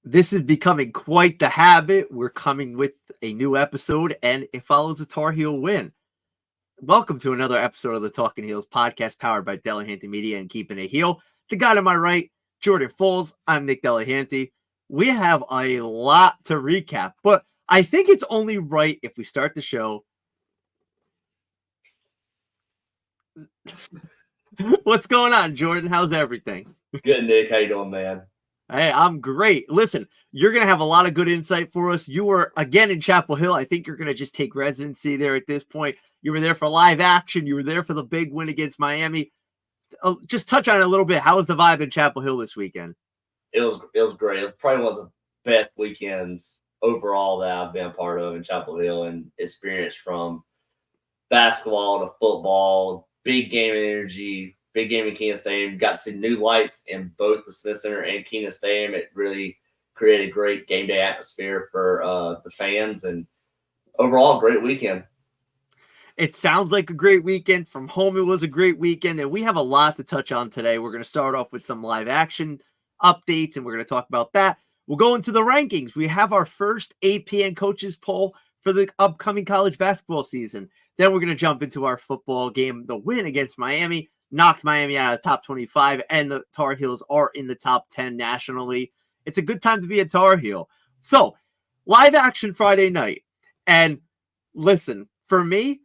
This is becoming quite the habit. We're coming with a new episode, and it follows a Tar Heel win. Welcome to another episode of the Talkin Heels podcast, powered by Delahanty Media and Keeping It Heel. The guy to my right, Jordan Foles. I'm Nick Delahanty. We have a lot to recap, but I think it's only right if we start the show. What's going on, Jordan? How's everything? Good, Nick. How you doing, man? Hey, I'm great. Listen, you're going to have a lot of good insight for us. You were, again, in Chapel Hill. I think you're going to just take residency there at this point. You were there for live action. You were there for the big win against Miami. Just touch on it a little bit. How was the vibe in Chapel Hill this weekend? It was great. It was probably one of the best weekends overall that I've been a part of in Chapel Hill and experienced, from basketball to football, big game energy, big game in Keenan Stadium. Got to see new lights in both the Smith Center and Keenan Stadium. It really created a great game day atmosphere for the fans, and overall, great weekend. It sounds like a great weekend. From home, it was a great weekend, and we have a lot to touch on today. We're going to start off with some live action updates, and we're going to talk about that. We'll go into the rankings. We have our first APN coaches poll for the upcoming college basketball season. Then we're going to jump into our football game. The win against Miami knocked Miami out of the top 25, and the Tar Heels are in the top 10 nationally. It's a good time to be a Tar Heel. So, live action Friday night. And listen, for me,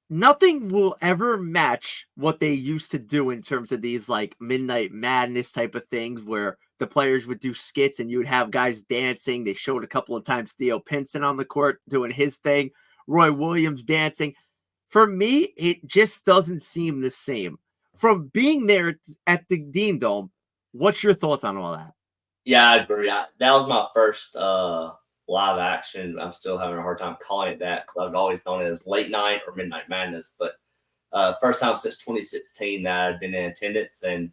nothing will ever match what they used to do in terms of these like Midnight Madness type of things where the players would do skits and you would have guys dancing. They showed a couple of times Theo Pinson on the court doing his thing, Roy Williams dancing. For me, it just doesn't seem the same. From being there at the Dean Dome, what's your thoughts on all that? Yeah, I agree. That was my first live action. I'm still having a hard time calling it that because I've always known it as late night or Midnight Madness. But first time since 2016 that I've been in attendance, and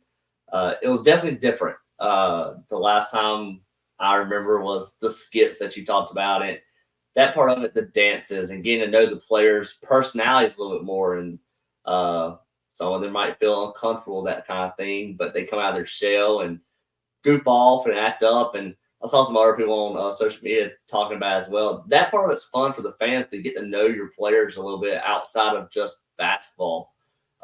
it was definitely different. The last time I remember was the skits that you talked about, and that part of it, the dances, and getting to know the players' personalities a little bit more. And some of them might feel uncomfortable, that kind of thing, but they come out of their shell and goof off and act up. And I saw some other people on social media talking about it as well. That part of it's fun for the fans to get to know your players a little bit outside of just basketball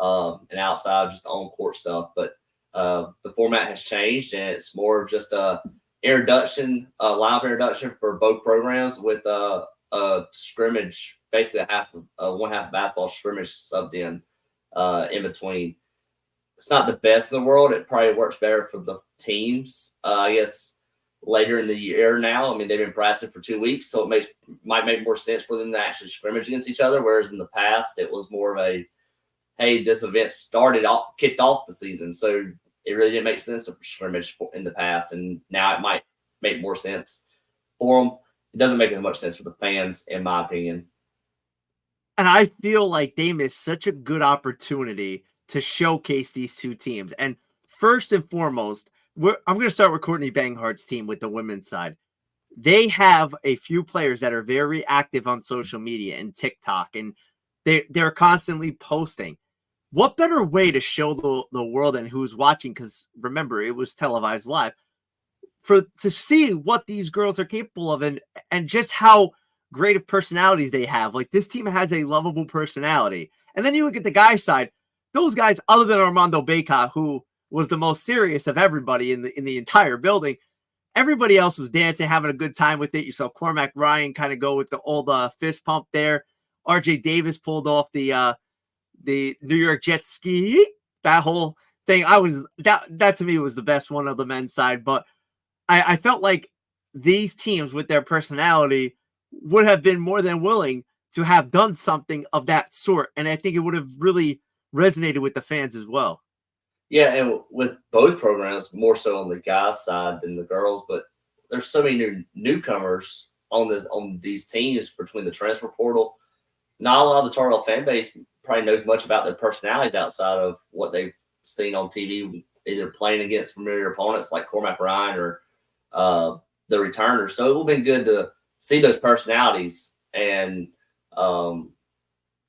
and outside of just the on-court stuff. But the format has changed, and it's more of just a introduction, a live introduction for both programs with a scrimmage, basically one half basketball scrimmage subbed in between. It's not the best in the world. It probably works better for the teams. I guess later in the year now, I mean, they've been practicing for 2 weeks, so it might make more sense for them to actually scrimmage against each other. Whereas in the past, it was more of a, hey, this event kicked off the season, so it really didn't make sense to scrimmage in the past, and now it might make more sense for them. It doesn't make as much sense for the fans, in my opinion. And I feel like they missed such a good opportunity to showcase these two teams. And first and foremost, I'm going to start with Courtney Banghart's team with the women's side. They have a few players that are very active on social media and TikTok, and they're constantly posting. What better way to show the world and who's watching, because remember, it was televised live, to see what these girls are capable of and just how great of personalities they have. Like, this team has a lovable personality. And then you look at the guys' side, those guys, other than Armando Bacot, who was the most serious of everybody in the entire building, everybody else was dancing, having a good time with it. You saw Cormac Ryan kind of go with the old fist pump there. RJ Davis pulled off the New York jet ski. That whole thing, that to me was the best one of the men's side. But I felt like these teams with their personality would have been more than willing to have done something of that sort. And I think it would have really resonated with the fans as well. Yeah, and with both programs, more so on the guys' side than the girls, but there's so many newcomers on these teams between the transfer portal. Not a lot of the Tar Heel fan base probably knows much about their personalities outside of what they've seen on TV, either playing against familiar opponents like Cormac Ryan or the returners. So it would have been good to see those personalities and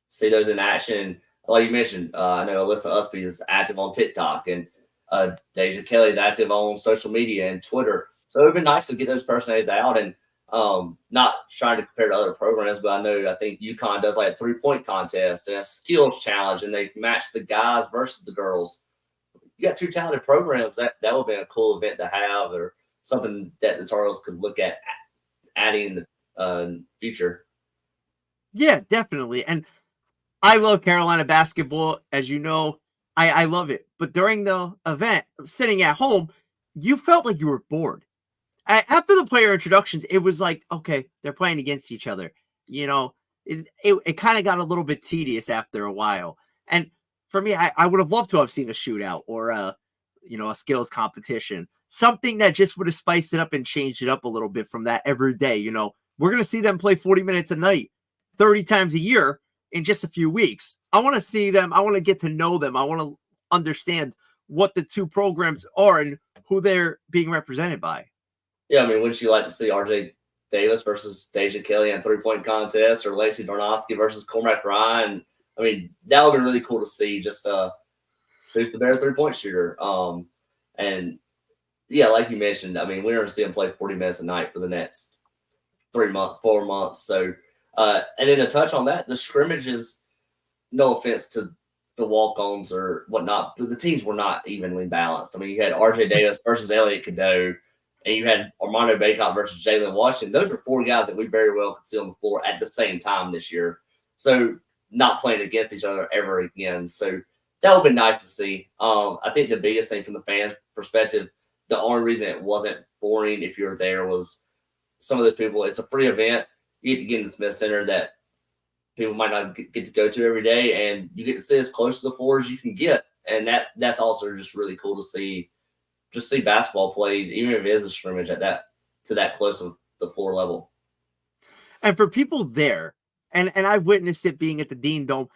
see those in action. Like you mentioned, I know Alyssa Usby is active on TikTok, and Deja Kelly is active on social media and Twitter. So it'd been nice to get those personalities out and not trying to compare to other programs, but I think UConn does like a 3-point contest and a skills challenge, and they match the guys versus the girls. You got 2 talented programs. That would have been a cool event to have, or something that the Tar Heels could look at adding in the future. Yeah, definitely. And I love Carolina basketball, as you know. I love it. But during the event, sitting at home, you felt like you were bored. After the player introductions, it was like, okay, they're playing against each other. You know, it kind of got a little bit tedious after a while. And for me, I would have loved to have seen a shootout or a skills competition, something that just would have spiced it up and changed it up a little bit from that every day. We're going to see them play 40 minutes a night, 30 times a year in just a few weeks. I want to see them. I want to get to know them. I want to understand what the 2 programs are and who they're being represented by. Yeah, I mean, wouldn't you like to see RJ Davis versus Deja Kelly in 3-point contest, or Lacey Darnosky versus Cormac Ryan? I mean, that would be really cool to see. Just who's the better 3-point shooter? And yeah, like you mentioned, I mean, we're going to see him play 40 minutes a night for the next 4 months. So, and then to touch on that, the scrimmages, no offense to the walk-ons or whatnot, but the teams were not evenly balanced. I mean, you had RJ Davis versus Elliot Cadeau, and you had Armando Baycott versus Jalen Washington. Those are 4 guys that we very well could see on the floor at the same time this year. So not playing against each other ever again. So that would be nice to see. I think the biggest thing from the fans' perspective, the only reason it wasn't boring if you were there was some of the people. It's a free event. You get to get in the Smith Center that people might not get to go to every day, and you get to sit as close to the floor as you can get. And that's also just really cool to see. Just see basketball played, even if it is a scrimmage to that close of the floor level. And for people there, and I've witnessed it being at the Dean Dome,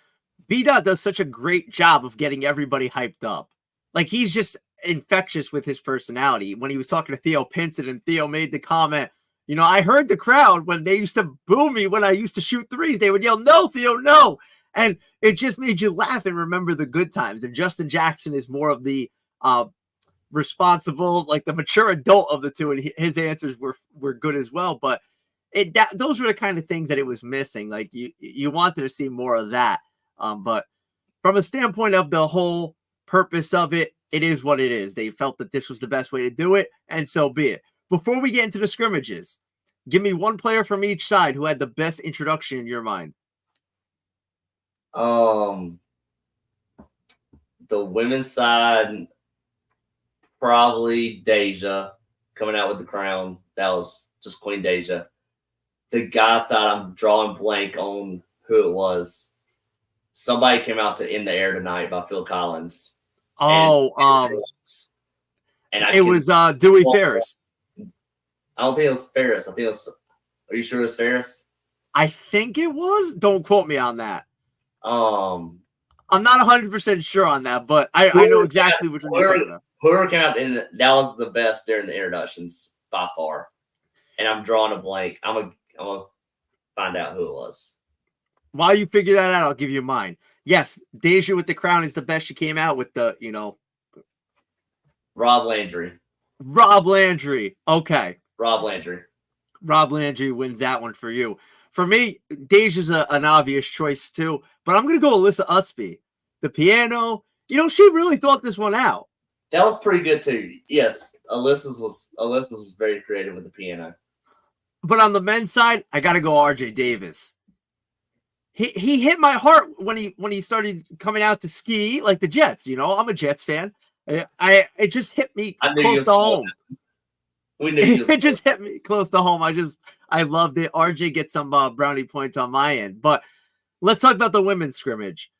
B-Dot does such a great job of getting everybody hyped up. Like, he's just infectious with his personality. When he was talking to Theo Pinson, and Theo made the comment, I heard the crowd when they used to boo me when I used to shoot threes. They would yell, "No, Theo, no." And it just made you laugh and remember the good times. And Justin Jackson is more of the responsible, like the mature adult of the 2, and his answers were good as well. But those were the kind of things that it was missing. Like, you wanted to see more of that. But from a standpoint of the whole purpose of it, it is what it is. They felt that this was the best way to do it, and so be it. Before we get into the scrimmages, give me one player from each side who had the best introduction in your mind. The women's side, probably Deja coming out with the crown. That was just Queen Deja. The guys side, I'm drawing blank on who it was. Somebody came out to "In the Air Tonight" by Phil Collins. Oh, and it was Dewey Ferris. I don't think it was Ferris. I think it was. Are you sure it was Ferris? I think it was. Don't quote me on that. I'm not 100% sure on that, but I know exactly which one you're talking about. Whoever came out in that was the best during the introductions by far. And I'm drawing a blank. I'm gonna find out who it was. While you figure that out, I'll give you mine. Yes, Deja with the crown is the best. She came out with the, Rob Landry. Okay. Rob Landry wins that one for you. For me, Deja's an obvious choice too, but I'm going to go Alyssa Utsby. The piano, she really thought this one out. That was pretty good too. Yes, Alyssa's was very creative with the piano. But on the men's side, I got to go RJ Davis. He hit my heart when he started coming out to ski like the Jets. I'm a Jets fan. It just hit me close to home. It just hit me close to home. I loved it. RJ gets some brownie points on my end. But let's talk about the women's scrimmage.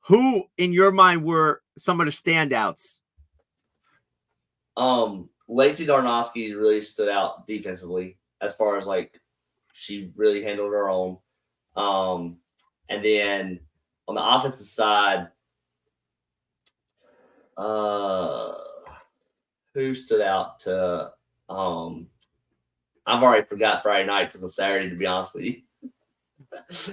Who, in your mind, were some of the standouts? Lacey Darnosky really stood out defensively as far as she really handled her own. And then on the offensive side, who stood out to I've already forgot Friday night because of Saturday, to be honest with you.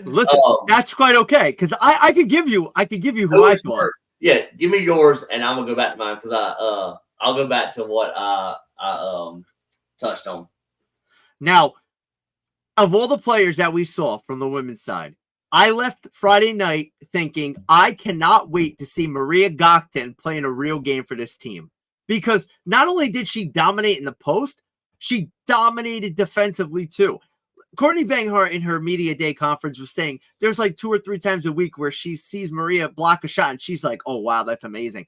Listen, that's quite okay because I could give you who I thought. Yeah, give me yours, and I'm gonna go back to mine because I'll go back to what I touched on. Now, of all the players that we saw from the women's side, I left Friday night thinking I cannot wait to see Maria Gokten playing a real game for this team. Because not only did she dominate in the post, she dominated defensively too. Courtney Banghart in her media day conference was saying there's like 2 or 3 times a week where she sees Maria block a shot and she's like, oh, wow, that's amazing.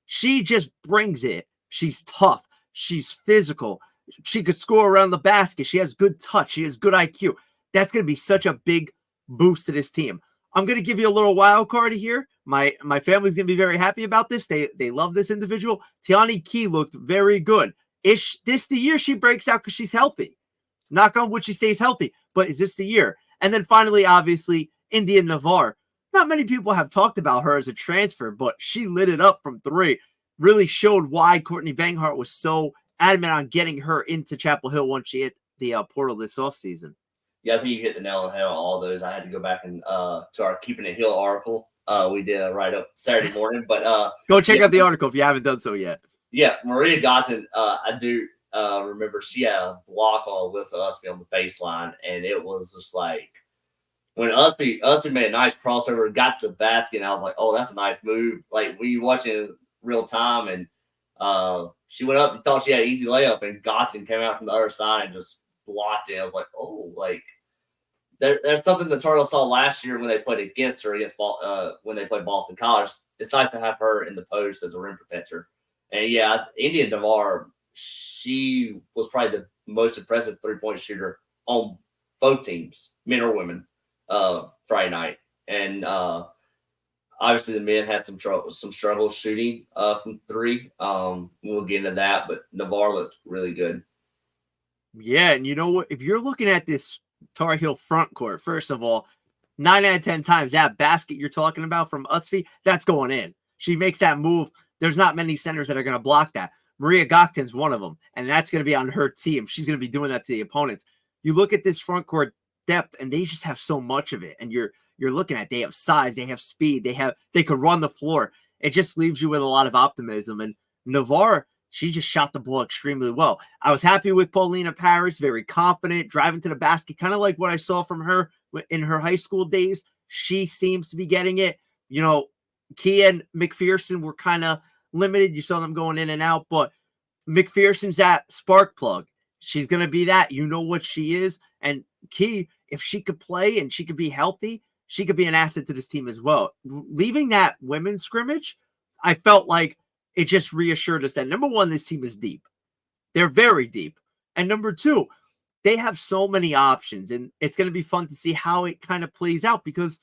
She just brings it. She's tough. She's physical. She could score around the basket. She has good touch. She has good IQ. That's going to be such a big boost to this team. I'm going to give you a little wild card here. My family's going to be very happy about this. They love this individual. Tiani Key looked very good. Is this the year she breaks out because she's healthy? Knock on wood, she stays healthy. But is this the year? And then finally, obviously, India Navarre. Not many people have talked about her as a transfer, but she lit it up from 3. Really showed why Courtney Banghart was so adamant on getting her into Chapel Hill once she hit the portal this offseason. Yeah, I think you hit the nail on the head on all those. I had to go back and to our Keeping It Hill article. We did a write-up Saturday morning. But go check out the article if you haven't done so yet. Yeah, Maria Gokten, I do remember she had a block on Alyssa Usby on the baseline, and it was just like when Usby made a nice crossover, got to the basket, and I was like, oh, that's a nice move. Like, when you watching it real time, and she went up and thought she had an easy layup, and Gokten came out from the other side and just blocked it. I was like, oh, like, there's something the Tar Heels saw last year when they played against her when they played Boston College. It's nice to have her in the post as a rim protector. And yeah, India Navarre, she was probably the most impressive 3-point shooter on both teams, men or women, Friday night. And obviously the men had some struggles shooting from 3. We'll get into that, but Navarre looked really good. Yeah, and you know what? If you're looking at this Tar Heel front court, first of all, 9 out of 10 times that basket you're talking about from Usby, that's going in. She makes that move. There's not many centers that are going to block that. Maria Gokten's one of them, and that's going to be on her team. She's going to be doing that to the opponents. You look at this front court depth, and they just have so much of it. And you're looking at, they have size, they have speed, they could run the floor. It just leaves you with a lot of optimism. And Navarre, she just shot the ball extremely well. I was happy with Paulina Paris, very confident, driving to the basket, kind of like what I saw from her in her high school days. She seems to be getting it. You know, Kia and McPherson were kind of limited. You saw them going in and out, but McPherson's that spark plug. She's going to be that. You know what she is. And Key, if she could play and she could be healthy, she could be an asset to this team as well. Leaving that women's scrimmage, I felt like it just reassured us that, number one, this team is deep. They're very deep. And number two, they have so many options. And it's going to be fun to see how it kind of plays out because,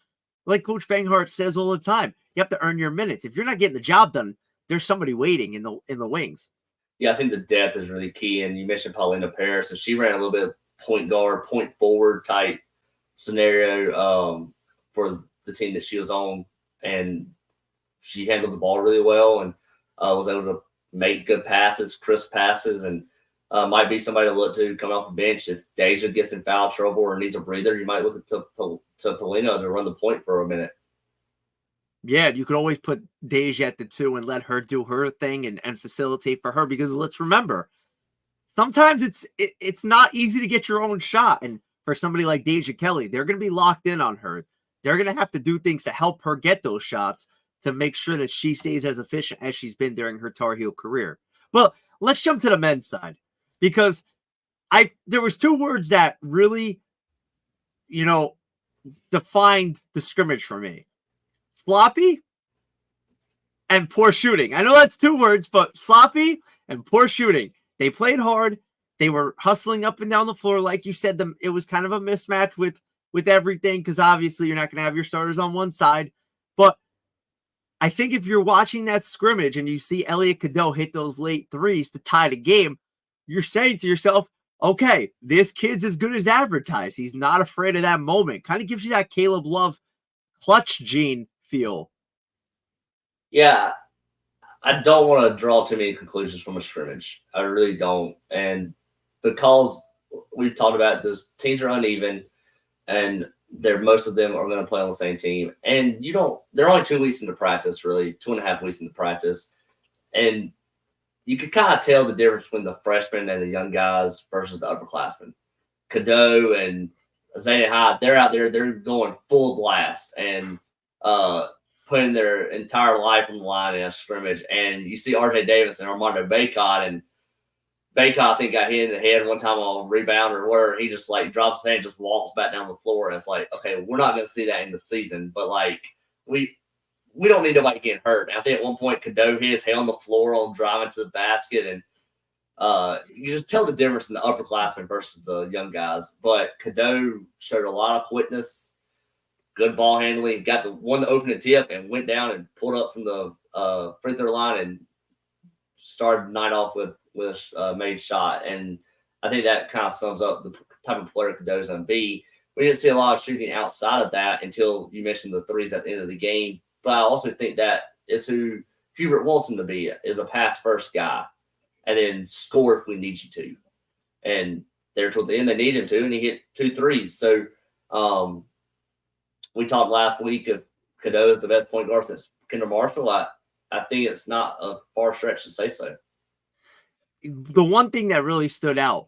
like Coach Banghart says all the time, you have to earn your minutes. If you're not getting the job done, there's somebody waiting in the wings. Yeah, I think the depth is really key. And you mentioned Paulina Paris, and she ran a little bit of point guard, point forward type scenario for the team that she was on. And she handled the ball really well and was able to make good passes, crisp passes, and might be somebody to look to come off the bench. If Deja gets in foul trouble or needs a breather, you might look to Paulina to run the point for a minute. Yeah, you could always put Deja at the 2 and let her do her thing and facilitate for her because let's remember, sometimes it's not easy to get your own shot. And for somebody like Deja Kelly, they're going to be locked in on her. They're going to have to do things to help her get those shots to make sure that she stays as efficient as she's been during her Tar Heel career. But let's jump to the men's side because there was 2 words that really, defined the scrimmage for me. Sloppy and poor shooting. I know that's 2 words, but sloppy and poor shooting. They played hard. They were hustling up and down the floor. Like you said, it was kind of a mismatch with everything because obviously you're not going to have your starters on one side. But I think if you're watching that scrimmage and you see Elliot Cadeau hit those late threes to tie the game, you're saying to yourself, okay, this kid's as good as advertised. He's not afraid of that moment. Kind of gives you that Caleb Love clutch gene feel. Yeah, I don't want to draw too many conclusions from a scrimmage. I really don't. And because we've talked about this, teams are uneven, and most of them are going to play on the same team. And they're only 2 weeks into practice, really, 2.5 weeks into practice. And you could kind of tell the difference between the freshmen and the young guys versus the upperclassmen. Cadeau and Zayden Hyde, they're out there, they're going full blast and putting their entire life on the line in a scrimmage. And you see RJ Davis and Armando Bacot, and Bacot, I think, got hit in the head one time on a rebound or where he just like drops his hand and just walks back down the floor. And it's like, okay, we're not going to see that in the season, but like we don't need nobody getting hurt. And I think at one point Cadeau hit his head on the floor on driving to the basket, and you just tell the difference in the upperclassmen versus the young guys. But Cadeau showed a lot of quickness, good ball handling, got the opening tip and went down and pulled up from the free throw line and started the night off with a made shot. And I think that kind of sums up the type of player Cadeau's going to be. We didn't see a lot of shooting outside of that until you mentioned the threes at the end of the game. But I also think that is who Hubert wants him to be, is a pass first guy, and then score if we need you to. And there toward the end, they need him to, and he hit 2 threes. So we talked last week of Cadeau is the best point guard since Kendall Marshall. I think it's not a far stretch to say so. The one thing that really stood out,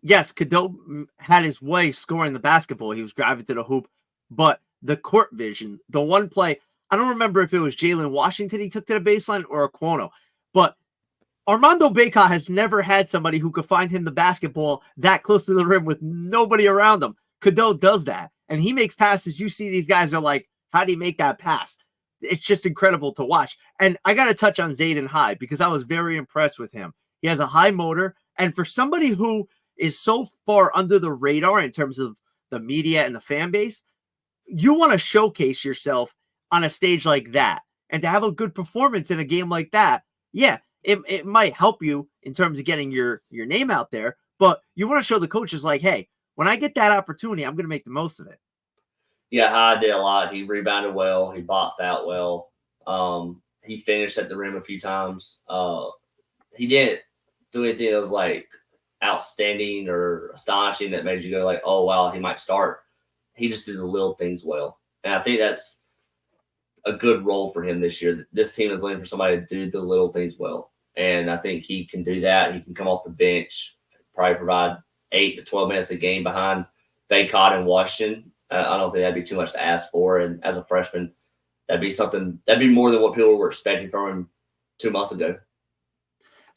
yes, Cadeau had his way scoring the basketball. He was driving to the hoop, but the court vision, the one play, I don't remember if it was Jalen Washington he took to the baseline or Aquino, but Armando Bacot has never had somebody who could find him the basketball that close to the rim with nobody around him. Cadeau does that, and he makes passes. You see these guys are like, how do you make that pass? It's just incredible to watch. And I got to touch on Zayden Hyde because I was very impressed with him. He has a high motor, and for somebody who is so far under the radar in terms of the media and the fan base, you want to showcase yourself on a stage like that. And to have a good performance in a game like that, yeah, it might help you in terms of getting your name out there, but you want to show the coaches like, hey, when I get that opportunity, I'm going to make the most of it. Yeah, Hyde did a lot. He rebounded well. He boxed out well. He finished at the rim a few times. He didn't do anything that was like outstanding or astonishing that made you go like, oh, wow, he might start. He just did the little things well. And I think that's a good role for him this year. This team is looking for somebody to do the little things well. And I think he can do that. He can come off the bench, probably provide 8 to 12 minutes a game behind Bacot and Washington. I don't think that'd be too much to ask for. And as a freshman, that'd be more than what people were expecting from him 2 months ago.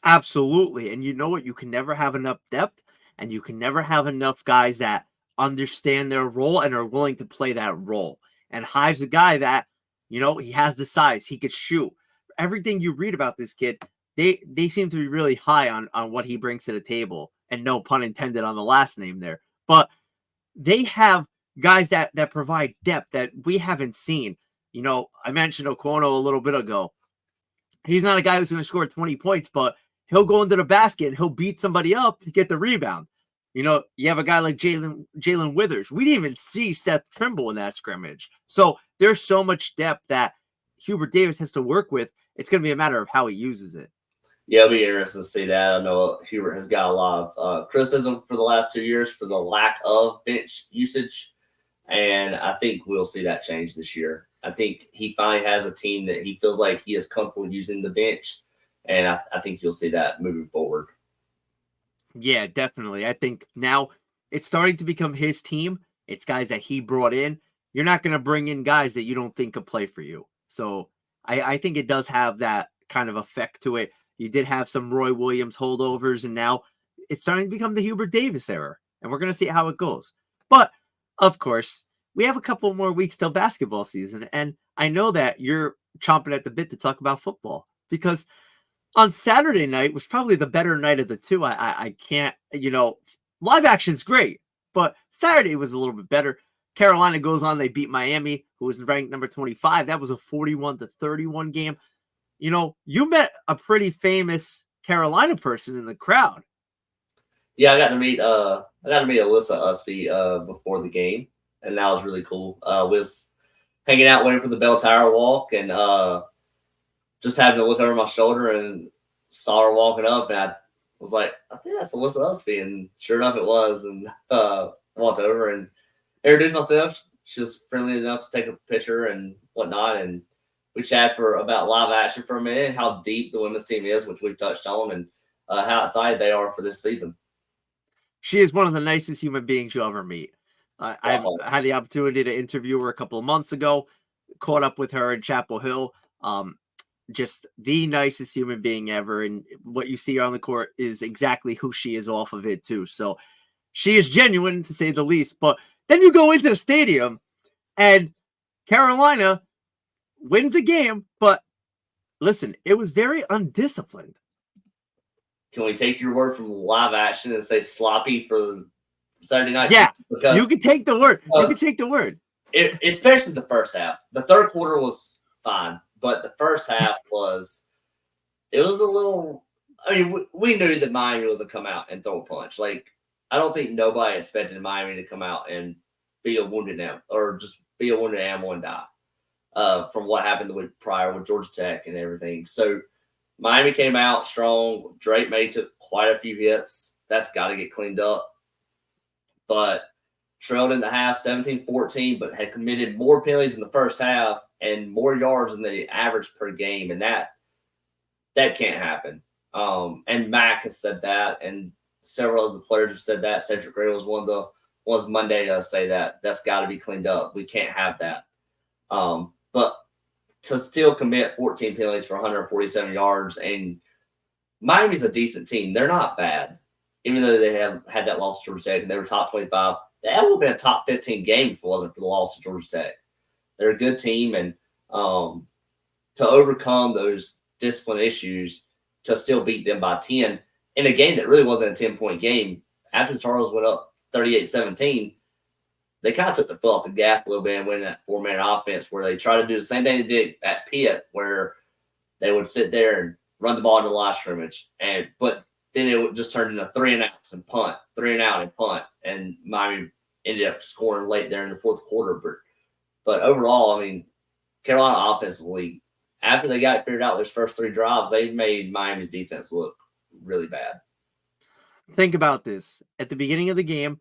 Absolutely. And you know what? You can never have enough depth, and you can never have enough guys that understand their role and are willing to play that role. And Hyde's a guy that, he has the size. He could shoot. Everything you read about this kid, they seem to be really high on what he brings to the table. And no pun intended on the last name there. But they have guys that provide depth that we haven't seen. I mentioned Aquino a little bit ago. He's not a guy who's going to score 20 points, but he'll go into the basket and he'll beat somebody up to get the rebound. You have a guy like Jalen Withers. We didn't even see Seth Trimble in that scrimmage. So there's so much depth that Hubert Davis has to work with. It's going to be a matter of how he uses it. Yeah, it'll be interesting to see that. I know Hubert has got a lot of criticism for the last 2 years for the lack of bench usage, and I think we'll see that change this year. I think he finally has a team that he feels like he is comfortable using the bench, and I think you'll see that moving forward. Yeah, definitely. I think now it's starting to become his team. It's guys that he brought in. You're not going to bring in guys that you don't think could play for you. So I think it does have that kind of effect to it. You did have some Roy Williams holdovers, and now it's starting to become the Hubert Davis era, and we're going to see how it goes. But, of course, we have a couple more weeks till basketball season, and I know that you're chomping at the bit to talk about football because on Saturday night was probably the better night of the two. I can't, live action's great, but Saturday was a little bit better. Carolina goes on, they beat Miami, who was ranked number 25. That was a 41-31 game. You met a pretty famous Carolina person in the crowd. Yeah, I got to meet Alyssa Usby before the game, and that was really cool. Was hanging out waiting for the bell tower walk, and just having to look over my shoulder and saw her walking up, and I was like, I think that's Alyssa Usby, and sure enough, it was. And walked over and introduced myself. She was friendly enough to take a picture and whatnot, and we chatted for about live action for a minute, how deep the women's team is, which we've touched on, and how excited they are for this season. She is one of the nicest human beings you'll ever meet. I've Definitely. had the opportunity to interview her a couple of months ago, caught up with her in Chapel Hill. Just the nicest human being ever. And what you see on the court is exactly who she is off of it, too. So she is genuine, to say the least. But then you go into the stadium, and Carolina wins the game. But listen, it was very undisciplined. Can we take your word from live action and say sloppy for Saturday night? Yeah, Because you can take the word. You can take the word. Especially the first half. The third quarter was fine, but the first half was a little. I mean, we knew that Miami was going to come out and throw a punch. Like, I don't think nobody expected Miami to come out and be a wounded animal or just be a wounded animal and die. From what happened the week prior with Georgia Tech and everything. So Miami came out strong. Drake May took quite a few hits. That's got to get cleaned up. But trailed in the half 17-14, but had committed more penalties in the first half and more yards than the average per game. And that can't happen. And Mac has said that, and several of the players have said that. Cedric Gray was one of the ones Monday to say that. That's got to be cleaned up. We can't have that. But to still commit 14 penalties for 147 yards, and Miami's a decent team. They're not bad. Even though they have had that loss to Georgia Tech and they were top 25, that would have been a top 15 game if it wasn't for the loss to Georgia Tech. They're a good team, and to overcome those discipline issues, to still beat them by 10 in a game that really wasn't a 10-point game. After the Charles went up 38-17, they kind of took the foot off the gas a little bit and went in that four-man offense where they tried to do the same thing they did at Pitt, where they would sit there and run the ball into the line scrimmage. But then it would just turn into 3-and-outs and punt, 3-and-out and punt. And Miami ended up scoring late there in the fourth quarter. But overall, I mean, Carolina offensively, after they got it figured out those first three drives, they made Miami's defense look really bad. Think about this. At the beginning of the game,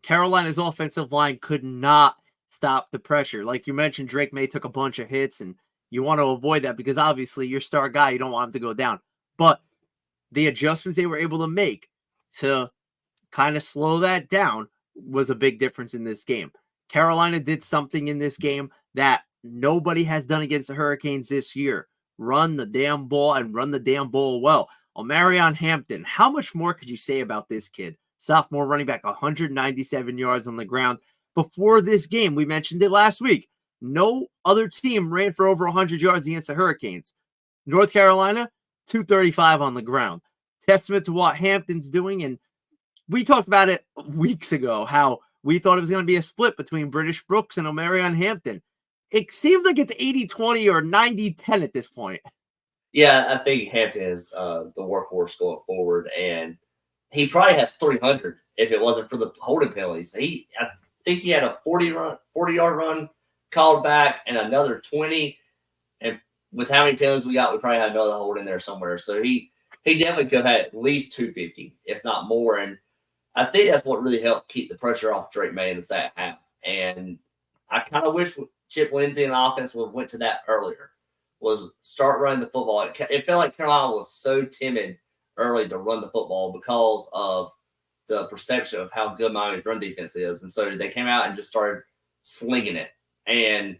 Carolina's offensive line could not stop the pressure. Like you mentioned, Drake May took a bunch of hits, and you want to avoid that because obviously your star guy, you don't want him to go down. But the adjustments they were able to make to kind of slow that down was a big difference in this game. Carolina did something in this game that nobody has done against the Hurricanes this year. Run the damn ball and run the damn ball well. Omarion Hampton, how much more could you say about this kid? Sophomore running back, 197 yards on the ground. Before this game, we mentioned it last week, no other team ran for over 100 yards against the Hurricanes. North Carolina, 235 on the ground. Testament to what Hampton's doing. And we talked about it weeks ago, how we thought it was going to be a split between British Brooks and Omarion Hampton. It seems like it's 80-20 or 90-10 at this point. Yeah, I think Hampton is the workhorse going forward, and he probably has 300 if it wasn't for the holding penalties. I think he had a 40-yard run called back and another 20. And with how many penalties we got, we probably had another hold in there somewhere. So he definitely could have had at least 250, if not more. And I think that's what really helped keep the pressure off Drake May in the second half. And I kind of wish Chip Lindsey and the offense would have went to that earlier, was start running the football. It felt like Carolina was so timid early to run the football because of the perception of how good Miami's run defense is. And so they came out and just started slinging it. And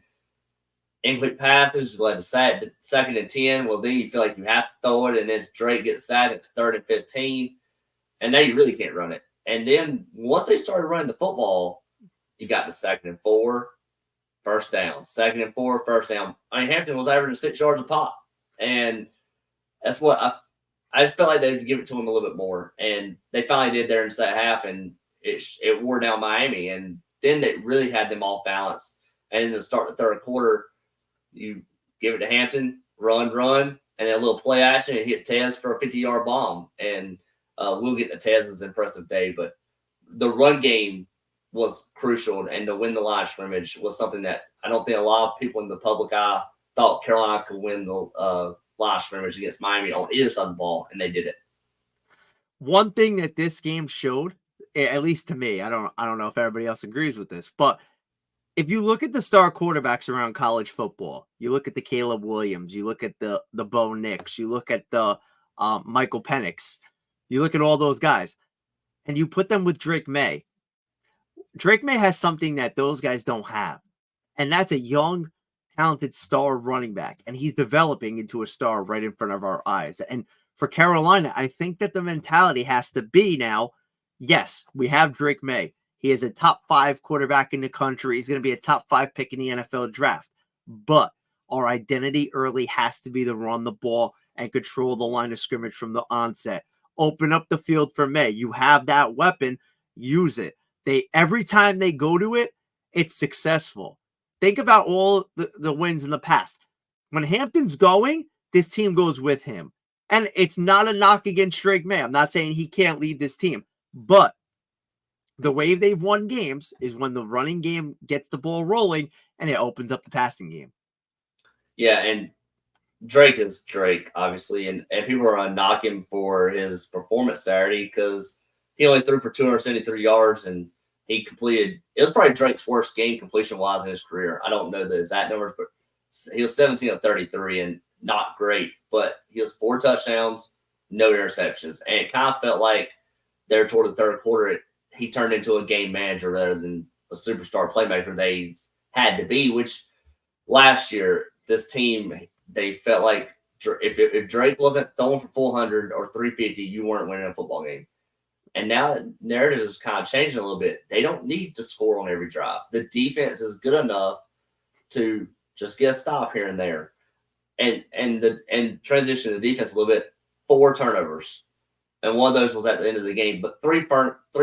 incomplete passes led to second and 10. Well, then you feel like you have to throw it, and then Drake gets sacked. It's 3rd and 15. And now you really can't run it. And then once they started running the football, you got to 2nd and 4, first down. 2nd and 4, first down. I mean, Hampton was averaging 6 yards a pop. And that's what I just felt like they would give it to him a little bit more. And they finally did there in the second half, and it wore down Miami. And then they really had them off balance. And to start the third quarter, you give it to Hampton, run, and then a little play action and hit Tez for a 50-yard bomb. And we'll get to Tez's impressive day. But the run game was crucial, and to win the line scrimmage was something that I don't think a lot of people in the public eye thought Carolina could win the line scrimmage against Miami on either side of the ball, and they did it. One thing that this game showed, at least to me, I don't know if everybody else agrees with this, but if you look at the star quarterbacks around college football, you look at the Caleb Williams, you look at the Bo Nix, you look at the Michael Penix, you look at all those guys, and you put them with Drake May. Drake May has something that those guys don't have, and that's a young, talented star running back, and he's developing into a star right in front of our eyes. And for Carolina, I think that the mentality has to be now, yes, we have Drake May. He is a top 5 quarterback in the country. He's going to be a top 5 pick in the NFL draft. But our identity early has to be to run the ball and control the line of scrimmage from the onset. Open up the field for May. You have that weapon, use it. Every time they go to it, it's successful. Think about all the wins in the past. When Hampton's going, this team goes with him. And it's not a knock against Drake May. I'm not saying he can't lead this team. But the way they've won games is when the running game gets the ball rolling and it opens up the passing game. Yeah, and Drake is Drake, obviously. And people are knocking him for his performance Saturday because he only threw for 273 yards and he completed. It was probably Drake's worst game completion wise in his career. I don't know the exact numbers, but he was 17 of 33 and not great. But he was 4 touchdowns, no interceptions, and it kind of felt like there toward the third quarter, he turned into a game manager rather than a superstar playmaker they had to be. Which last year, this team, they felt like if Drake wasn't throwing for 400 or 350, you weren't winning a football game. And now the narrative is kind of changing a little bit. They don't need to score on every drive. The defense is good enough to just get a stop here and there. And transition to the defense a little bit, 4 turnovers. And one of those was at the end of the game. But three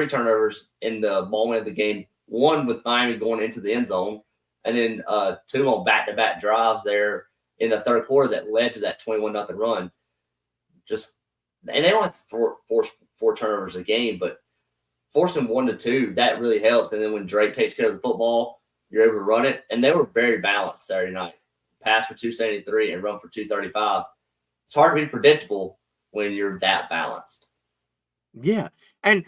turnovers in the moment of the game. One with Miami going into the end zone. And then 2 on back-to-back drives there in the third quarter that led to that 21-0 run. And they don't have to force 4 turnovers a game, but forcing 1 to 2, that really helps. And then when Drake takes care of the football, you're able to run it. And they were very balanced Saturday night. Pass for 273 and run for 235. It's hard to be predictable when you're that balanced. Yeah. And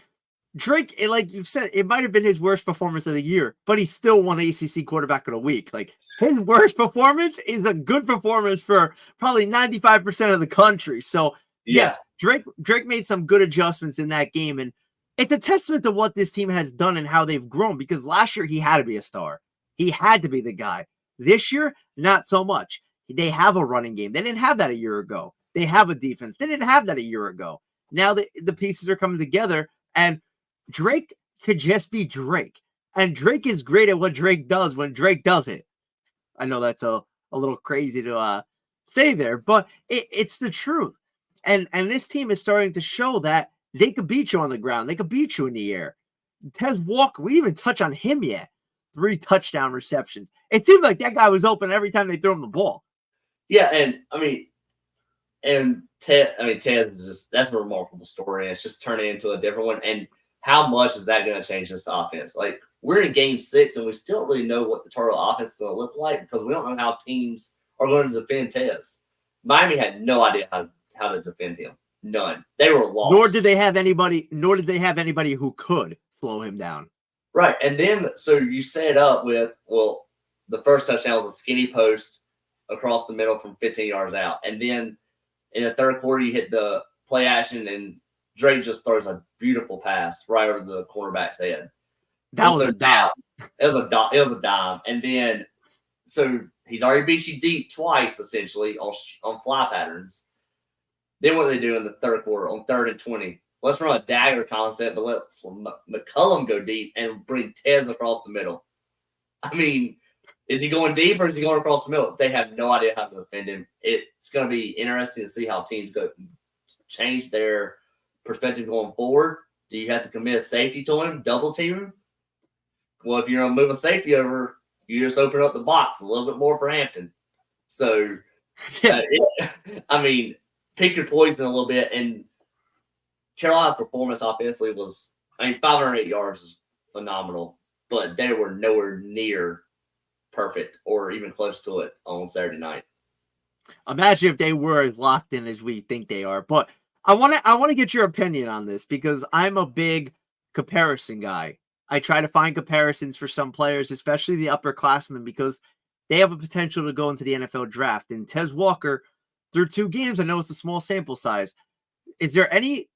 Drake, like you said, it might have been his worst performance of the year, but he still won ACC Quarterback of the Week. Like, his worst performance is a good performance for probably 95% of the country. So, yes, Drake made some good adjustments in that game, and it's a testament to what this team has done and how they've grown, because last year he had to be a star. He had to be the guy. This year, not so much. They have a running game. They didn't have that a year ago. They have a defense. They didn't have that a year ago. Now the pieces are coming together, and Drake could just be Drake. And Drake is great at what Drake does when Drake does it. I know that's a little crazy to say there, but it's the truth. And this team is starting to show that they could beat you on the ground. They could beat you in the air. Tez Walker, we didn't even touch on him yet. 3 touchdown receptions. It seemed like that guy was open every time they threw him the ball. Yeah, and Tez is just, that's a remarkable story, and it's just turning into a different one. And how much is that going to change this offense? Like, we're in game 6, and we still don't really know what the total offense is going to look like because we don't know how teams are going to defend Tez. Miami had no idea how to defend him. None. They were lost. Nor did they have anybody who could slow him down. Right. And then, so you set it up with, well, the first touchdown was a skinny post across the middle from 15 yards out. And then in the third quarter, you hit the play action, and Drake just throws a beautiful pass right over the cornerback's head. That was a dime. It was a dime. And then, so he's already beat you deep twice, essentially, on fly patterns. Then what do they do in the third quarter on 3rd and 20? Let's run a dagger concept, but let's McCullum go deep and bring Tez across the middle. I mean, is he going deep or is he going across the middle? They have no idea how to defend him. It's going to be interesting to see how teams change their perspective going forward. Do you have to commit a safety to him, double team him? Well, if you're going to move a safety over, you just open up the box a little bit more for Hampton. So, pick your poison a little bit. And Carolina's performance offensively was, 508 yards is phenomenal, but they were nowhere near perfect or even close to it on Saturday night. Imagine if they were as locked in as we think they are. But I want to get your opinion on this because I'm a big comparison guy. I try to find comparisons for some players, especially the upperclassmen, because they have a potential to go into the NFL draft. And Tez Walker, through 2 games, I know it's a small sample size. Is there any,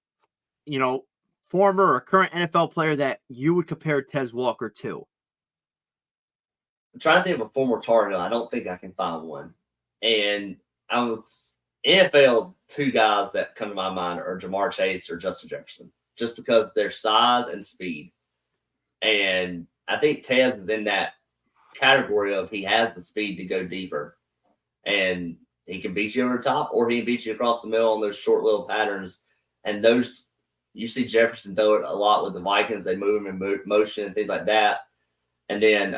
former or current NFL player that you would compare Tez Walker to? I'm trying to think of a former Tar Heel. I don't think I can find one. And I was NFL, 2 guys that come to my mind are Jamar Chase or Justin Jefferson, just because of their size and speed. And I think Tez is in that category of he has the speed to go deeper. And he can beat you over the top, or he can beat you across the middle on those short little patterns. And those, you see Jefferson do it a lot with the Vikings. They move him in motion and things like that. And then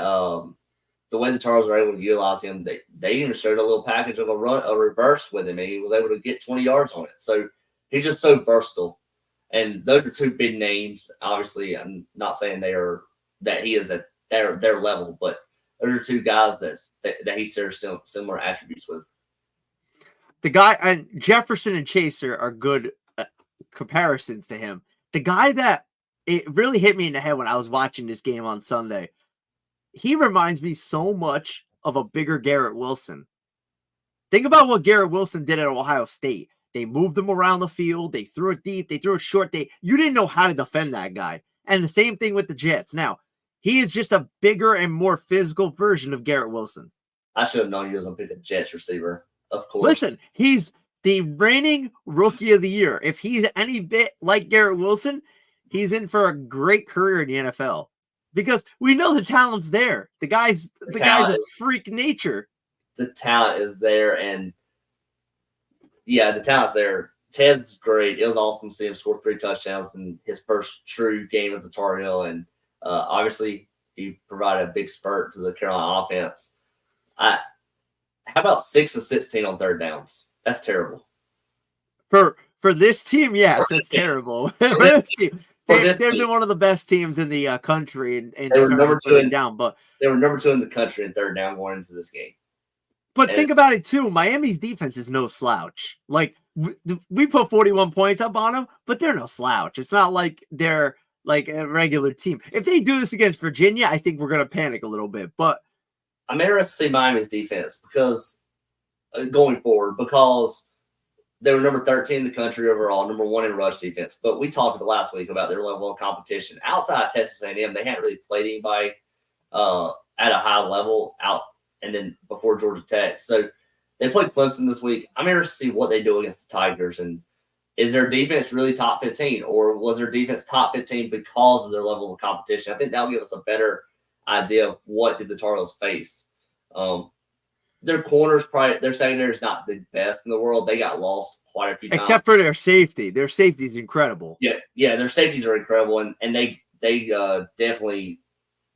the way the Chargers were able to utilize him, they even showed a little package of a reverse with him, and he was able to get 20 yards on it. So he's just so versatile. And those are 2 big names. Obviously, I'm not saying that he is at their level, but those are 2 guys that he shares similar attributes with. The guy and Jefferson and Chaser are good comparisons to him. The guy that it really hit me in the head when I was watching this game on Sunday. He reminds me so much of a bigger Garrett Wilson. Think about what Garrett Wilson did at Ohio State. They moved him around the field. They threw it deep. They threw it short. You didn't know how to defend that guy. And the same thing with the Jets. Now, he is just a bigger and more physical version of Garrett Wilson. I should have known he was going to pick a Jets receiver, of course. Listen, he's the reigning Rookie of the Year. If he's any bit like Garrett Wilson, he's in for a great career in the NFL. Because we know the talent's there. The guy's a freak nature. The talent is there, and yeah, the talent's there. Ted's great. It was awesome to see him score 3 touchdowns in his first true game as the Tar Heel, and obviously he provided a big spurt to the Carolina offense. How about 6 of 16 on 3rd downs? That's terrible. For this team, yes, that's terrible. For this team. They've been one of the best teams in the country in terms of third down, but they were number 2 in the country in 3rd down going into this game. But think about it too. Miami's defense is no slouch. Like we put 41 points up on them, but they're no slouch. It's not like they're like a regular team. If they do this against Virginia, I think we're gonna panic a little bit. But I'm interested to see Miami's defense because going forward, because they were number 13 in the country overall, number 1 in rush defense. But we talked last week about their level of competition. Outside of Texas A&M, they hadn't really played anybody at a high level out, and then before Georgia Tech. So they played Clemson this week. I'm interested to see what they do against the Tigers. And is their defense really top 15, or was their defense top 15 because of their level of competition? I think that'll give us a better idea of what did the Tar Heels face. Their corners, probably their secondary is not the best in the world. They got lost quite a few times. Except for their safety. Their safety is incredible. Yeah, their safeties are incredible, and they definitely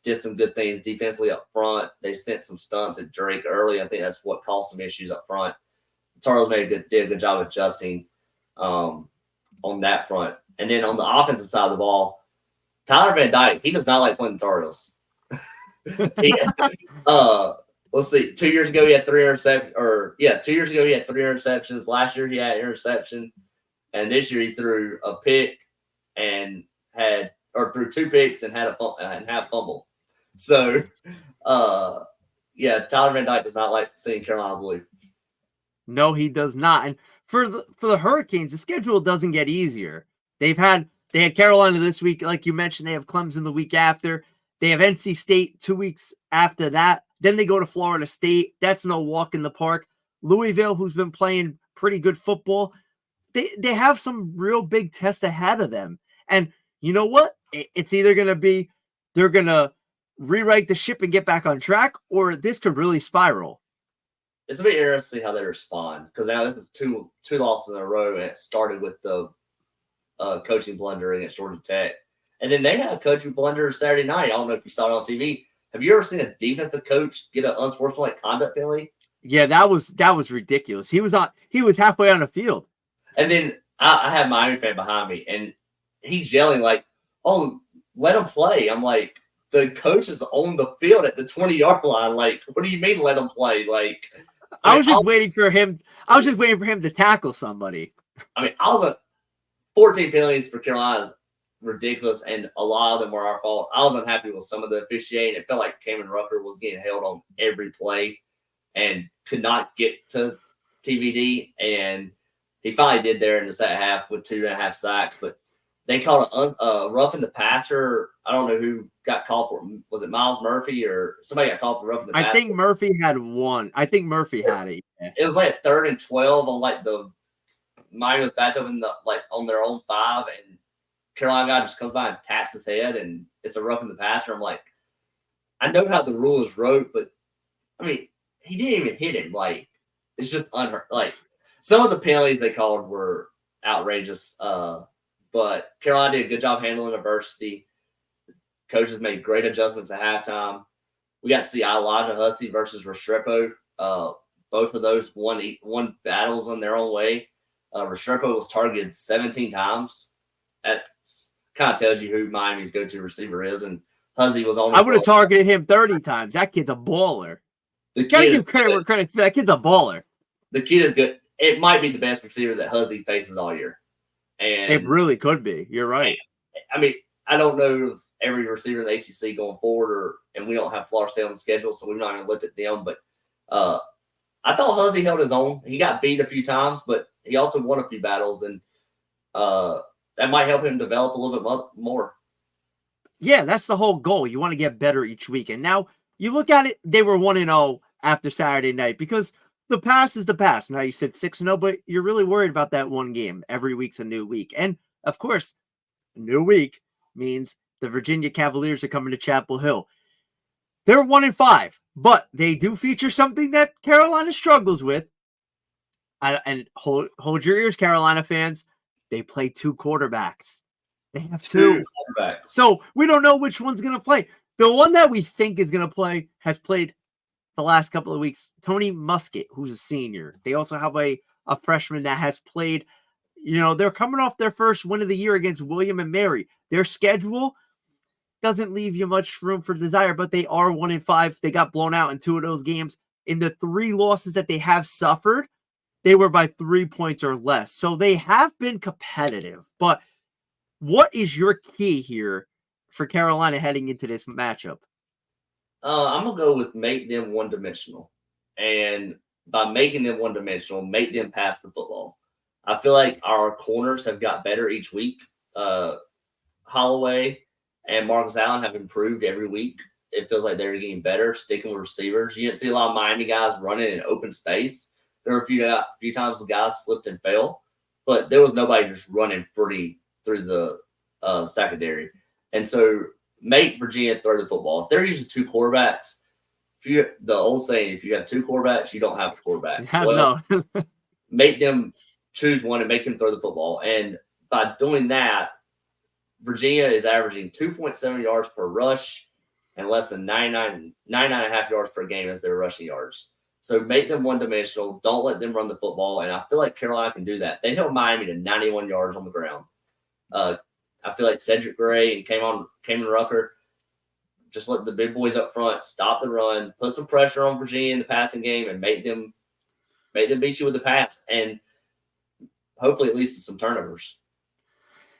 did some good things defensively up front. They sent some stunts at Drake early. I think that's what caused some issues up front. Tar Heels did a good job adjusting on that front. And then on the offensive side of the ball, Tyler Van Dyke, he does not like playing the Tar Heels. Let's see. 2 years ago, he had 3 interceptions. 2 years ago, he had 3 interceptions. Last year, he had an interception. And this year, he threw a pick and threw 2 picks and had a fumble. So, Tyler Van Dyke does not like seeing Carolina blue. No, he does not. And for the Hurricanes, the schedule doesn't get easier. They had Carolina this week, like you mentioned. They have Clemson the week after. They have NC State 2 weeks after that. Then they go to Florida State. That's no walk in the park. Louisville, who's been playing pretty good football, they have some real big tests ahead of them. And you know what? It's either going to be they're going to rewrite the ship and get back on track, or this could really spiral. It's going to be interesting to see how they respond, because now this is two losses in a row, and it started with the coaching blunder against Georgia Tech. And then they had a coaching blunder Saturday night. I don't know if you saw it on TV. Have you ever seen a defensive coach get an unsportsmanlike conduct penalty? Yeah, that was ridiculous. He was halfway on the field. And then I have Miami fan behind me, and he's yelling like, "Oh, let him play." I'm like, the coach is on the field at the 20-yard line. Like, what do you mean let him play? Like, I was just waiting for him to tackle somebody. I mean, I was at 14 penalties for Carolina's ridiculous, and a lot of them were our fault. I was unhappy with some of the officiating. It felt like Cameron Rucker was getting held on every play and could not get to TVD, and he finally did there in the second half with 2.5 sacks. But they called a roughing the passer. I don't know who got called for. Was it Miles Murphy or somebody got called for roughing the passer? I think Murphy had one. I think Murphy had it. Yeah. It was like 3rd and 12 on like the Miami was backed up in the on their own 5, and Carolina guy just comes by and taps his head, and it's a roughing the passer. I'm like, I know how the rules wrote, but I mean, he didn't even hit him. Like, it's just unheard. Like, some of the penalties they called were outrageous. But Carolina did a good job handling adversity. Coaches made great adjustments at halftime. We got to see Elijah Husty versus Restrepo. Both of those won battles in their own way. Restrepo was targeted 17 times. That kind of tells you who Miami's go-to receiver is. And Husty was only. I would have targeted him 30 times. That kid's a baller. Gotta give credit where credit's due. That kid's a baller. The kid is good. It might be the best receiver that Husty faces all year. And it really could be. You're right. I mean, I don't know every receiver in the ACC going forward, and we don't have Florida State on the schedule, so we've not even looked at them. But I thought Husty held his own. He got beat a few times, but he also won a few battles, and that might help him develop a little bit more. Yeah, that's the whole goal. You want to get better each week. And now you look at it, they were 1-0 after Saturday night because the past is the past. Now you said 6-0, but you're really worried about that one game. Every week's a new week. And of course, a new week means the Virginia Cavaliers are coming to Chapel Hill. They're 1-5, but they do feature something that Carolina struggles with. And hold your ears, Carolina fans. They play 2 quarterbacks. They have 2 quarterbacks. So we don't know which one's going to play. The one that we think is going to play has played the last couple of weeks. Tony Muskett, who's a senior. They also have a freshman that has played. You know, they're coming off their first win of the year against William and Mary. Their schedule doesn't leave you much room for desire, but they are 1-5. They got blown out in 2 of those games. In the 3 losses that they have suffered, they were by 3 points or less. So they have been competitive. But what is your key here for Carolina heading into this matchup? I'm going to go with make them one-dimensional. And by making them one-dimensional, make them pass the football. I feel like our corners have got better each week. Holloway and Marcus Allen have improved every week. It feels like they're getting better, sticking with receivers. You didn't see a lot of Miami guys running in open space. There were a few times the guys slipped and fell, but there was nobody just running free through the secondary. And so make Virginia throw the football. If they're using 2 quarterbacks, the old saying, if you have 2 quarterbacks, you don't have a quarterback. No. Make them choose one and make him throw the football. And by doing that, Virginia is averaging 2.7 yards per rush and less than 9.5 yards per game as their rushing yards. So make them one-dimensional. Don't let them run the football. And I feel like Carolina can do that. They held Miami to 91 yards on the ground. I feel like Cedric Gray and Cameron Rucker just let the big boys up front stop the run, put some pressure on Virginia in the passing game, and make them beat you with the pass, and hopefully at least some turnovers.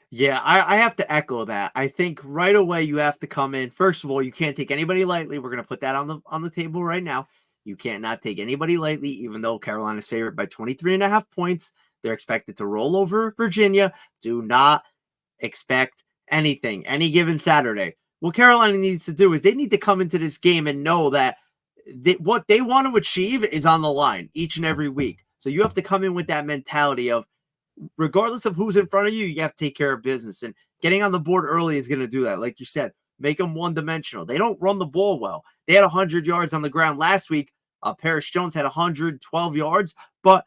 Yeah, I have to echo that. I think right away you have to come in. First of all, you can't take anybody lightly. We're going to put that on the table right now. You can't not take anybody lightly, even though Carolina's favored by 23.5 points. They're expected to roll over Virginia. Do not expect anything any given Saturday. What Carolina needs to do is they need to come into this game and know that what they want to achieve is on the line each and every week. So you have to come in with that mentality of, regardless of who's in front of you, you have to take care of business. And getting on the board early is going to do that. Like you said, make them one-dimensional. They don't run the ball well. They had 100 yards on the ground last week. Paris Jones had 112 yards, but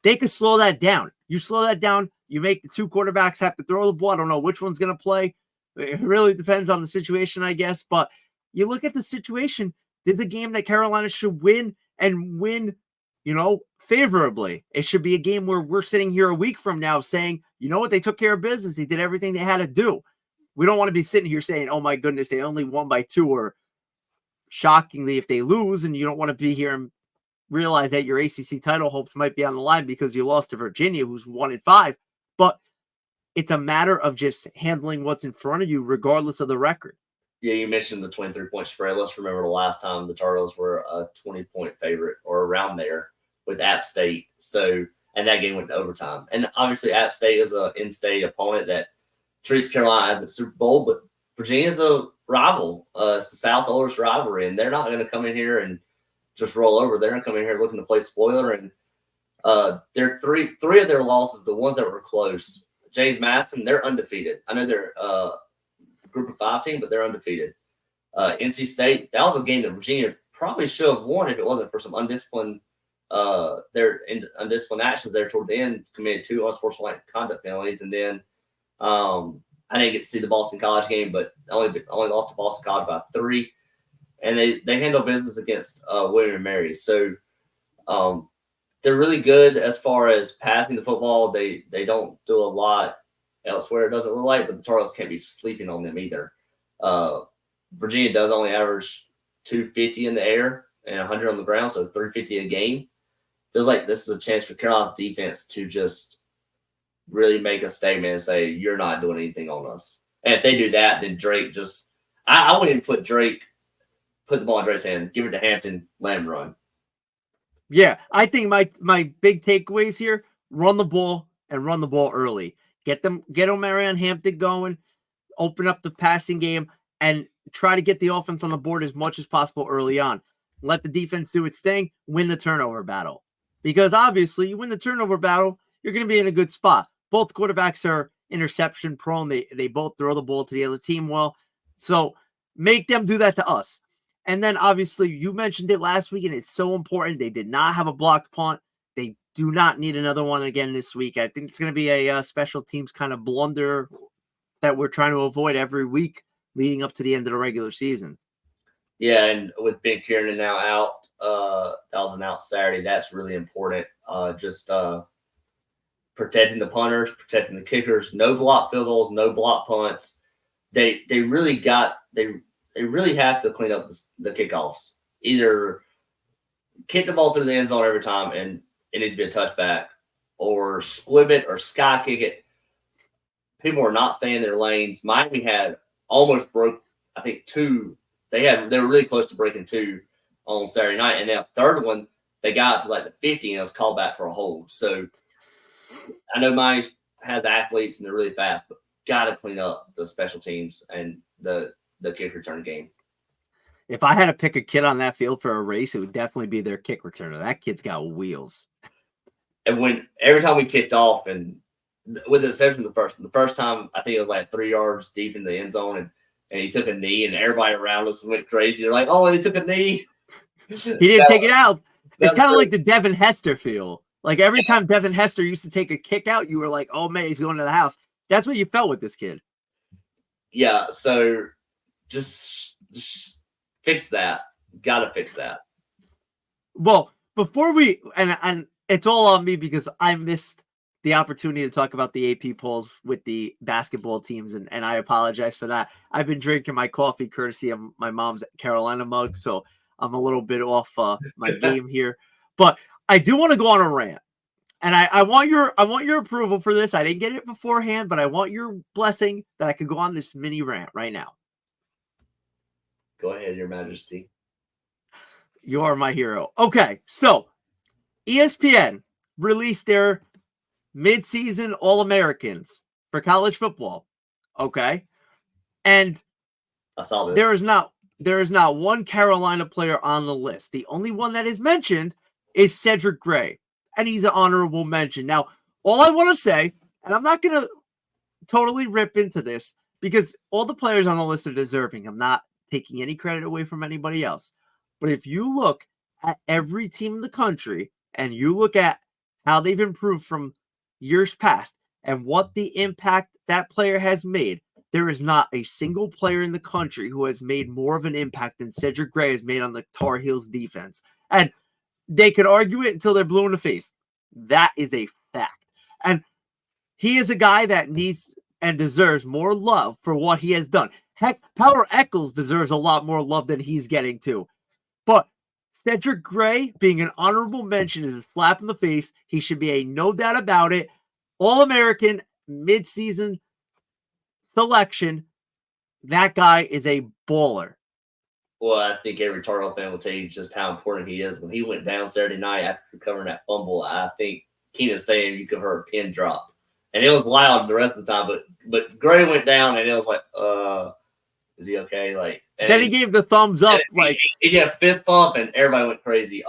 they could slow that down. You slow that down, you make the 2 quarterbacks have to throw the ball. I don't know which one's going to play. It really depends on the situation, I guess. But you look at the situation, there's a game that Carolina should win and win, favorably. It should be a game where we're sitting here a week from now saying, you know what, they took care of business. They did everything they had to do. We don't want to be sitting here saying, oh my goodness, they only won by 2, or shockingly if they lose, and you don't want to be here and realize that your ACC title hopes might be on the line because you lost to Virginia, who's 1-5. But it's a matter of just handling what's in front of you, regardless of the record. Yeah, you mentioned the 23-point spread. Let's remember the last time the Tar Heels were a 20-point favorite or around there with App State. So, and that game went to overtime. And obviously, App State is an in-state opponent that treats Carolina as a Super Bowl, but Virginia's a rival. It's the South's oldest rivalry, and they're not going to come in here and just roll over. They're going to come in here looking to play spoiler. And they're three of their losses, the ones that were close. James Madison, they're undefeated. I know they're Group of 5 team, but they're undefeated. NC State, that was a game that Virginia probably should have won if it wasn't for some undisciplined actions there toward the end, committed 2 unsportsmanlike conduct penalties. And then I didn't get to see the Boston College game, but only lost to Boston College by 3. And they handle business against William & Mary. So they're really good as far as passing the football. They don't do a lot elsewhere, it doesn't look like, but the Tar Heels can't be sleeping on them either. Virginia does only average 250 in the air and 100 on the ground, so 350 a game. Feels like this is a chance for Carolina's defense to just really make a statement and say, you're not doing anything on us. And if they do that, then Drake just – I wouldn't even put the ball in Drake's hand, give it to Hampton, let him run. Yeah, I think my big takeaways here, run the ball and run the ball early. Get Omarion Hampton going, open up the passing game, and try to get the offense on the board as much as possible early on. Let the defense do its thing, win the turnover battle. Because obviously, you win the turnover battle, you're going to be in a good spot. Both quarterbacks are interception prone. They both throw the ball to the other team well. So make them do that to us. And then obviously, you mentioned it last week, and it's so important. They did not have a blocked punt. They do not need another one again this week. I think it's going to be a special teams kind of blunder that we're trying to avoid every week leading up to the end of the regular season. Yeah, and with Ben Kiernan now out, that was announced Saturday. That's really important. Just protecting the punters, protecting the kickers. No block field goals, no block punts. They really have to clean up the kickoffs. Either kick the ball through the end zone every time and it needs to be a touchback, or squib it or sky kick it. People are not staying in their lanes. Miami had almost broke, I think, 2. They were really close to breaking 2 on Saturday night. And that third one, they got to like the 50 and it was called back for a hold. So I know Miami has athletes and they're really fast, but got to clean up the special teams and the kick return game. If I had to pick a kid on that field for a race, it would definitely be their kick returner. That kid's got wheels. And every time we kicked off, and with the exception of the first time, I think it was like 3 yards deep in the end zone, and he took a knee, and everybody around us went crazy. They're like, "Oh, he took a knee." He didn't take it out. It's kind of like the Devin Hester feel. Like every time Devin Hester used to take a kick out, you were like, "Oh man, he's going to the house." That's what you felt with this kid. Yeah. So just fix that. Got to fix that. Well, before we and it's all on me because I missed the opportunity to talk about the AP polls with the basketball teams, and I apologize for that. I've been drinking my coffee courtesy of my mom's Carolina mug, so I'm a little bit off my game here. But I do want to go on a rant, and I want your approval for this. I didn't get it beforehand, but I want your blessing that I could go on this mini rant right now. Go ahead, Your Majesty. You are my hero. Okay, so ESPN released their mid-season All-Americans for college football. Okay, and I saw this. There is not one Carolina player on the list. The only one that is mentioned is Cedric Gray, and he's an honorable mention. Now, all I want to say, and I'm not going to totally rip into this because all the players on the list are deserving. I'm not taking any credit away from anybody else. But if you look at every team in the country and you look at how they've improved from years past and what the impact that player has made, there is not a single player in the country who has made more of an impact than Cedric Gray has made on the Tar Heels defense. And they could argue it until they're blue in the face. That is a fact. And he is a guy that needs and deserves more love for what he has done. Heck, Power Eccles deserves a lot more love than he's getting too. But Cedric Gray being an honorable mention is a slap in the face. He should be a no doubt about it. All-American, midseason selection. That guy is a baller. Well, I think every Tar Heel fan will tell you just how important he is. When he went down Saturday night after recovering that fumble, I think Keenan Stadium, you could hear a pin drop. And it was loud the rest of the time, but Gray went down and it was like, is he okay? Like, then he gave the thumbs up. He did a fist pump and everybody went crazy.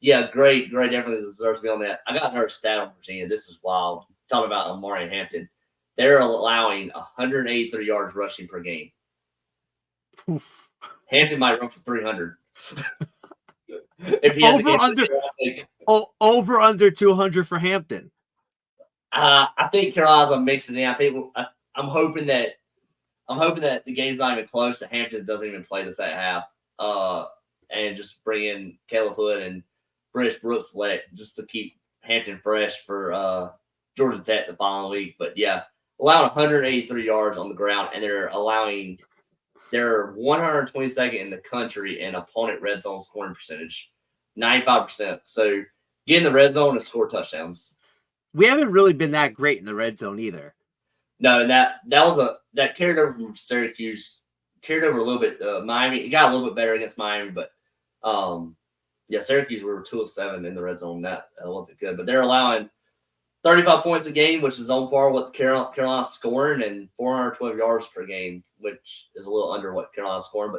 Yeah, Gray definitely deserves to be on that. I got another stat on Virginia. This is wild. Talking about Amari and Hampton. They're allowing 183 yards rushing per game. Hampton might run for 300. If he over under 200 for Hampton. I think Carolina's gonna mix it in. I'm hoping that the game's not even close. That Hampton doesn't even play the second half. And just bring in Caleb Hood and British Brooks just to keep Hampton fresh for Georgia Tech the following week. But yeah, allowing 183 yards on the ground, and they're 122nd in the country in opponent red zone scoring percentage, 95%. So get in the red zone and score touchdowns. We haven't really been that great in the red zone either. No, that carried over from Syracuse, carried over a little bit. Miami, it got a little bit better against Miami, but yeah, Syracuse, we were 2 of 7 in the red zone. That wasn't good, but they're allowing 35 points a game, which is on par with Carolina's scoring, and 412 yards per game, which is a little under what Carolina's scoring.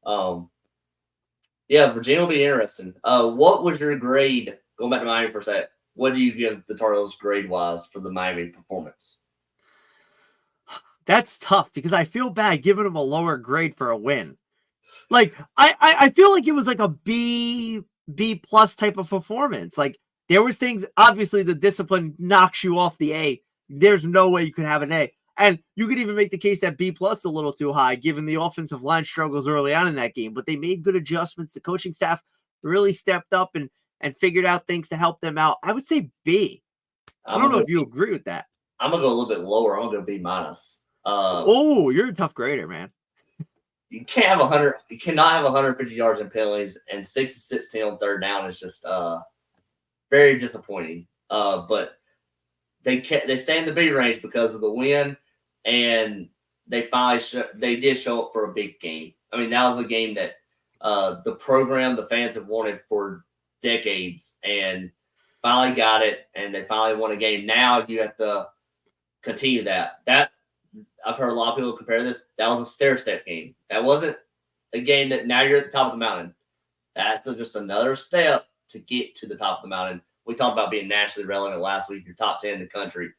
But yeah, Virginia will be interesting. What was your grade, going back to Miami for a sec, what do you give the Tar Heels grade-wise for the Miami performance? That's tough because I feel bad giving them a lower grade for a win. Like, I feel like it was like a B plus type of performance. Like, there was things, obviously the discipline knocks you off the A. There's no way you could have an A. And you could even make the case that B plus is a little too high given the offensive line struggles early on in that game. But they made good adjustments. The coaching staff really stepped up and figured out things to help them out. I would say B. I don't know if you agree with that. I'm going to go a little bit lower. I'm going to go B minus. You're a tough grader, man. You can't have 100. You cannot have 150 yards in penalties, and 6-16 on third down is just very disappointing. But they stay in the B range because of the win, and they finally they did show up for a big game. I mean, that was a game that the program, the fans have wanted for decades, and finally got it, and they finally won a game. Now you have to continue that. I've heard a lot of people compare this. That was a stair-step game. That wasn't a game that now you're at the top of the mountain. That's just another step to get to the top of the mountain. We talked about being nationally relevant last week. You're top 10 in the country.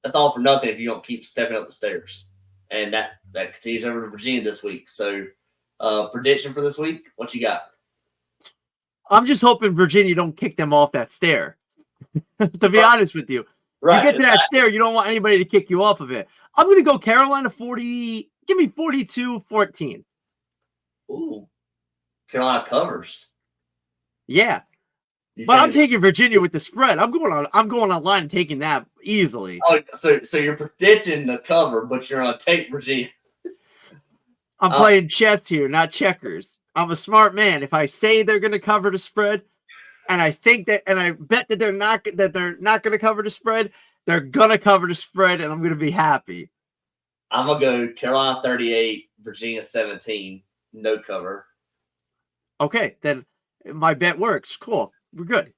That's all for nothing if you don't keep stepping up the stairs. And that continues over to Virginia this week. So, prediction for this week, what you got? I'm just hoping Virginia don't kick them off that stair, to be honest with you. Right. You get to that stair, you don't want anybody to kick you off of it. I'm going to go Carolina 40. Give me 42-14. Ooh. Carolina covers. Yeah. But I'm taking Virginia with the spread. I'm going online and taking that easily. Oh, so you're predicting the cover, but you're going to take Virginia. I'm playing chess here, not checkers. I'm a smart man. If I say they're going to cover the spread, and I think that, and I bet that they're not going to cover the spread, they're going to cover the spread, and I'm going to be happy. I'm going to go Carolina 38, Virginia 17, no cover. Okay, then my bet works. Cool. We're good.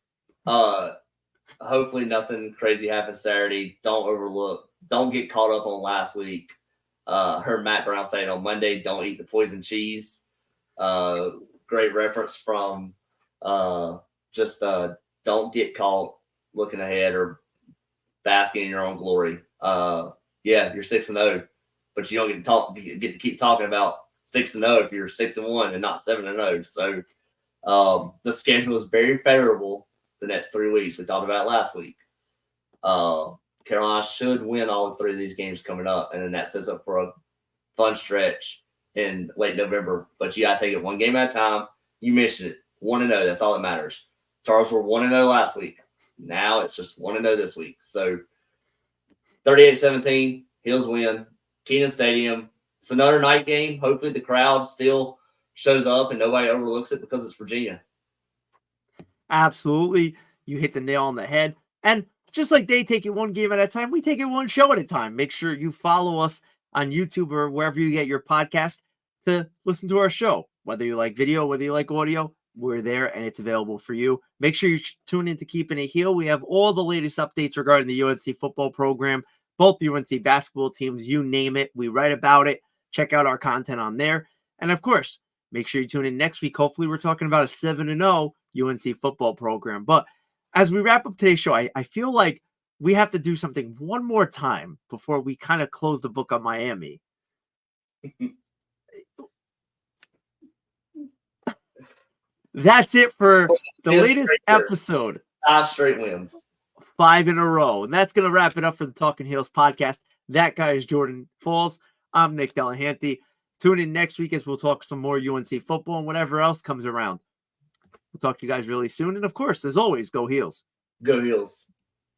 Hopefully nothing crazy happens Saturday. Don't get caught up on last week. Heard Matt Brown saying on Monday, don't eat the poison cheese. Great reference from don't get caught looking ahead or basking in your own glory. Yeah, you're 6-0, but you don't get to keep talking about 6-0 if you're 6-1 and not 7-0. So the schedule is very favorable the next 3 weeks. We talked about it last week. Carolina should win all 3 of these games coming up, and then that sets up for a fun stretch in late November. But you got to take it one game at a time. You mentioned it. 1-0. That's all that matters. Charles were 1-0 last week. Now it's just 1-0 this week. So 38-17, Heels win. Keenan Stadium. It's another night game. Hopefully the crowd still shows up and nobody overlooks it because it's Virginia. Absolutely. You hit the nail on the head. And just like they take it one game at a time, we take it one show at a time. Make sure you follow us on YouTube or wherever you get your podcast to listen to our show. Whether you like video, whether you like audio, we're there and it's available for you. Make sure you tune in to Keeping It Heel. We have all the latest updates regarding the UNC football program, both UNC basketball teams, you name it. We write about it. Check out our content on there. And of course, make sure you tune in next week. Hopefully, we're talking about a 7-0 UNC football program. But as we wrap up today's show, I feel like we have to do something one more time before we kind of close the book on Miami. That's it for the latest episode. 5 straight wins. 5 in a row. And that's going to wrap it up for the Talkin' Heels podcast. That guy is Jordan Falls. I'm Nick Delahanty. Tune in next week as we'll talk some more UNC football and whatever else comes around. We'll talk to you guys really soon. And of course, as always, go Heels. Go Heels.